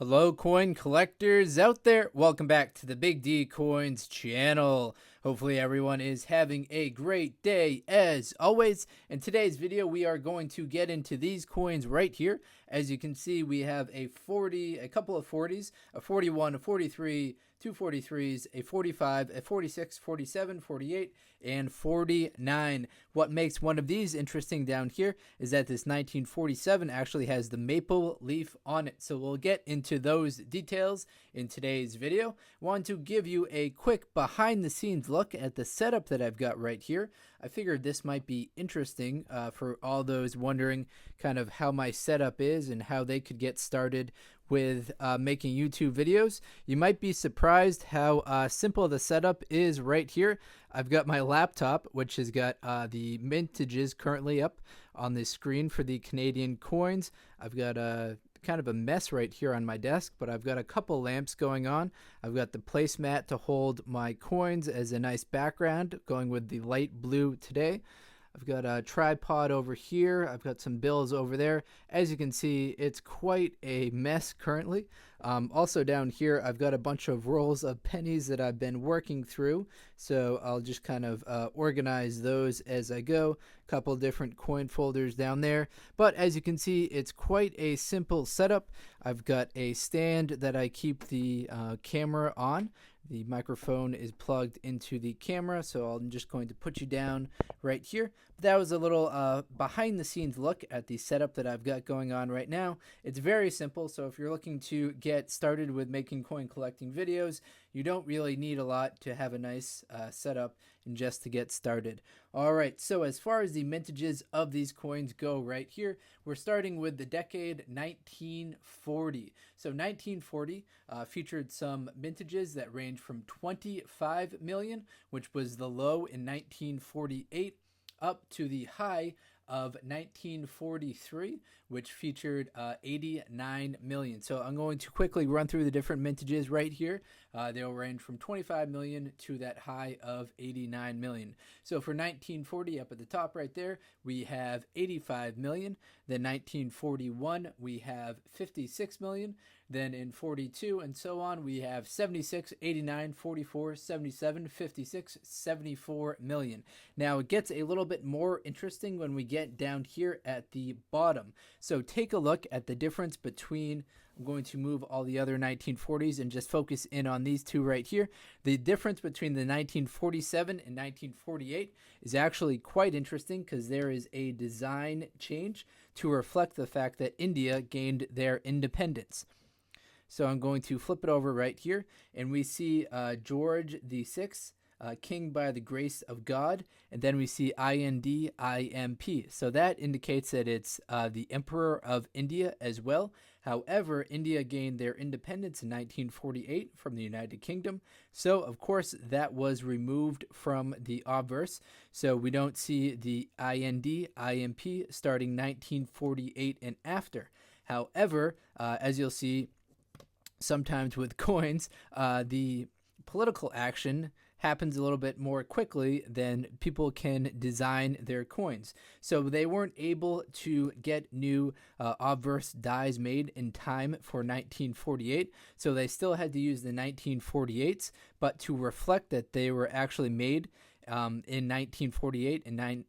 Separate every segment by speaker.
Speaker 1: Hello, coin collectors out there. Welcome back to the Big D Coins channel. Hopefully everyone is having a great day as always. In today's video, we are going to get into these coins right here. As you can see, we have a couple of 40s, a 41, a 43, two 43s, a 45, a 46, 47, 48, and 49. What makes one of these interesting down here is that this 1947 actually has the maple leaf on it. So we'll get into those details in today's video. Want to give you a quick behind the scenes look at the setup that I've got right here. I figured this might be interesting for all those wondering kind of how my setup is and how they could get started with making YouTube videos. You might be surprised how simple the setup is right here. I've got my laptop, which has got the mintages currently up on the screen for the Canadian coins. I've got a kind of a mess right here on my desk, but I've got a couple lamps going on. I've got the placemat to hold my coins as a nice background, going with the light blue today. I've got a tripod over here. I've got some bills over there. As you can see, it's quite a mess currently. Also down here, I've got a bunch of rolls of pennies that I've been working through. So I'll just kind of organize those as I go. A couple different coin folders down there. But as you can see, it's quite a simple setup. I've got a stand that I keep the camera on. The microphone is plugged into the camera, so I'm just going to put you down right here. But that was a little behind the scenes look at the setup that I've got going on right now. It's very simple, so if you're looking to get started with making coin collecting videos, you don't really need a lot to have a nice setup and just to get started. All right, so as far as the mintages of these coins go right here, we're starting with the decade 1940. So 1940 featured some mintages that range from 25 million, which was the low in 1948, up to the high of 1943, which featured 89 million. So I'm going to quickly run through the different mintages right here. They'll range from 25 million to that high of 89 million. So for 1940, up at the top right there, we have 85 million. Then 1941, we have 56 million. Then in 42 and so on, we have 76, 89, 44, 77, 56, 74 million. Now it gets a little bit more interesting when we get down here at the bottom. So take a look at the difference between, I'm going to move all the other 1940s and just focus in on these two right here. The difference between the 1947 and 1948 is actually quite interesting because there is a design change to reflect the fact that India gained their independence. So I'm going to flip it over right here, and we see George VI, King by the grace of God, and then we see IND, So that indicates that it's the Emperor of India as well. However, India gained their independence in 1948 from the United Kingdom. So, of course, that was removed from the obverse. So we don't see the IND, starting 1948 and after. However, as you'll see, sometimes with coins, the political action happens a little bit more quickly than people can design their coins. So they weren't able to get new obverse dies made in time for 1948. So they still had to use the 1948s, but to reflect that they were actually made in 1948 and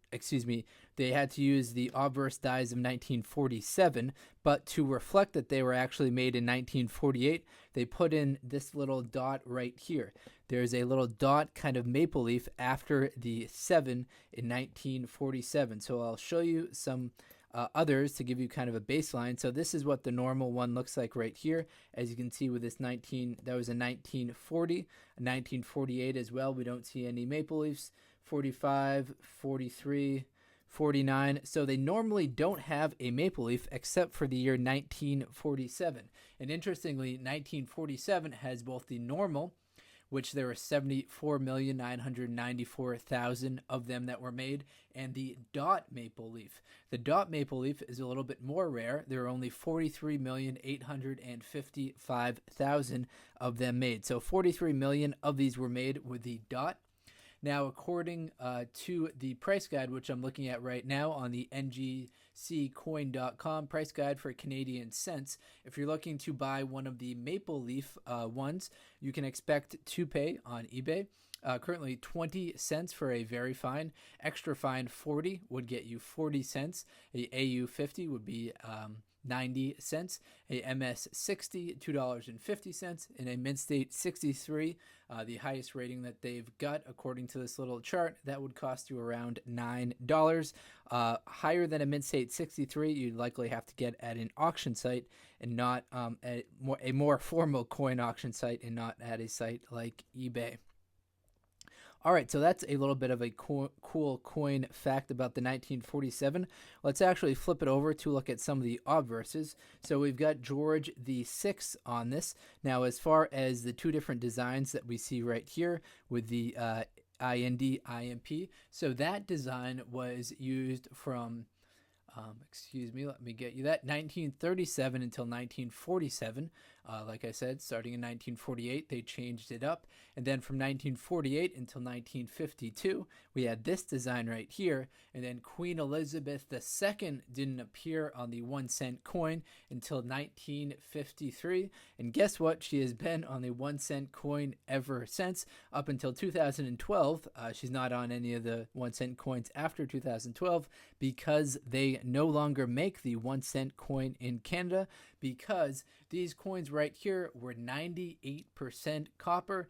Speaker 1: they had to use the obverse dies of 1947, but to reflect that they were actually made in 1948, they put in this little dot right here. There's a little dot kind of maple leaf after the 7 in 1947. So I'll show you some others to give you kind of a baseline. So this is what the normal one looks like right here. As you can see with this that was a 1940, a 1948 as well. We don't see any maple leaves. 45, 43, 49. So they normally don't have a maple leaf except for the year 1947. And interestingly, 1947 has both the normal, which there were 74,994,000 of them that were made, and the dot maple leaf. The dot maple leaf is a little bit more rare. There are only 43,855,000 of them made. So 43 million of these were made with the dot. Now, according to the price guide, which I'm looking at right now on the ngccoin.com price guide for Canadian cents, if you're looking to buy one of the maple leaf ones, you can expect to pay on eBay currently 20 cents for a very fine. Extra fine 40 would get you 40 cents. A AU50 would be 90 cents, a MS 60, $2.50, and a Mint State 63, the highest rating that they've got according to this little chart. That would cost you around $9. Higher than a Mint State 63, you'd likely have to get at an auction site and not a more formal coin auction site, and not at a site like eBay. All right, so that's a little bit of a cool coin fact about the 1947. Let's actually flip it over to look at some of the obverses. So we've got George VI on this. Now, as far as the two different designs that we see right here with the IND IMP, so that design was used from let me get you that, 1937 until 1947. Like I said, starting in 1948, they changed it up. And then from 1948 until 1952, we had this design right here. And then Queen Elizabeth II didn't appear on the 1 cent coin until 1953. And guess what? She has been on the 1 cent coin ever since, up until 2012. She's not on any of the 1 cent coins after 2012 because they no longer make the 1 cent coin in Canada, because these coins right here were 98% copper,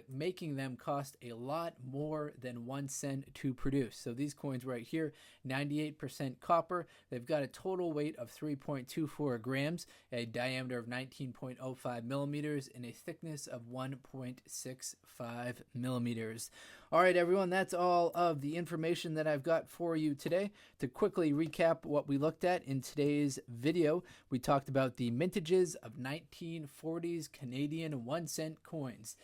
Speaker 1: making them cost a lot more than 1 cent to produce. So these coins right here, 98% copper. They've got a total weight of 3.24 grams, a diameter of 19.05 millimeters, and a thickness of 1.65 millimeters. All right, everyone, that's all of the information that I've got for you today. To quickly recap what we looked at in today's video, we talked about the mintages of 1940s Canadian 1 cent coins.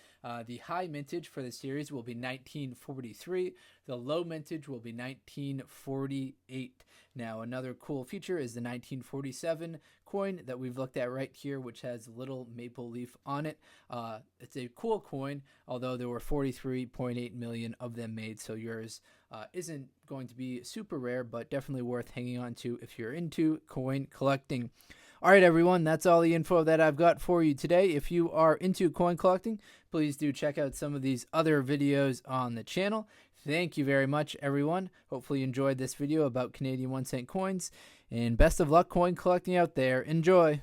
Speaker 1: The high mintage for the series will be 1943. The low mintage will be 1948. Now, another cool feature is the 1947 coin that we've looked at right here, which has a little maple leaf on it. It's a cool coin, although there were 43.8 million of them made, so yours isn't going to be super rare, but definitely worth hanging on to if you're into coin collecting. All right, everyone, that's all the info that I've got for you today. If you are into coin collecting, please do check out some of these other videos on the channel. Thank you very much, everyone. Hopefully you enjoyed this video about Canadian 1 cent coins, and best of luck coin collecting out there. Enjoy!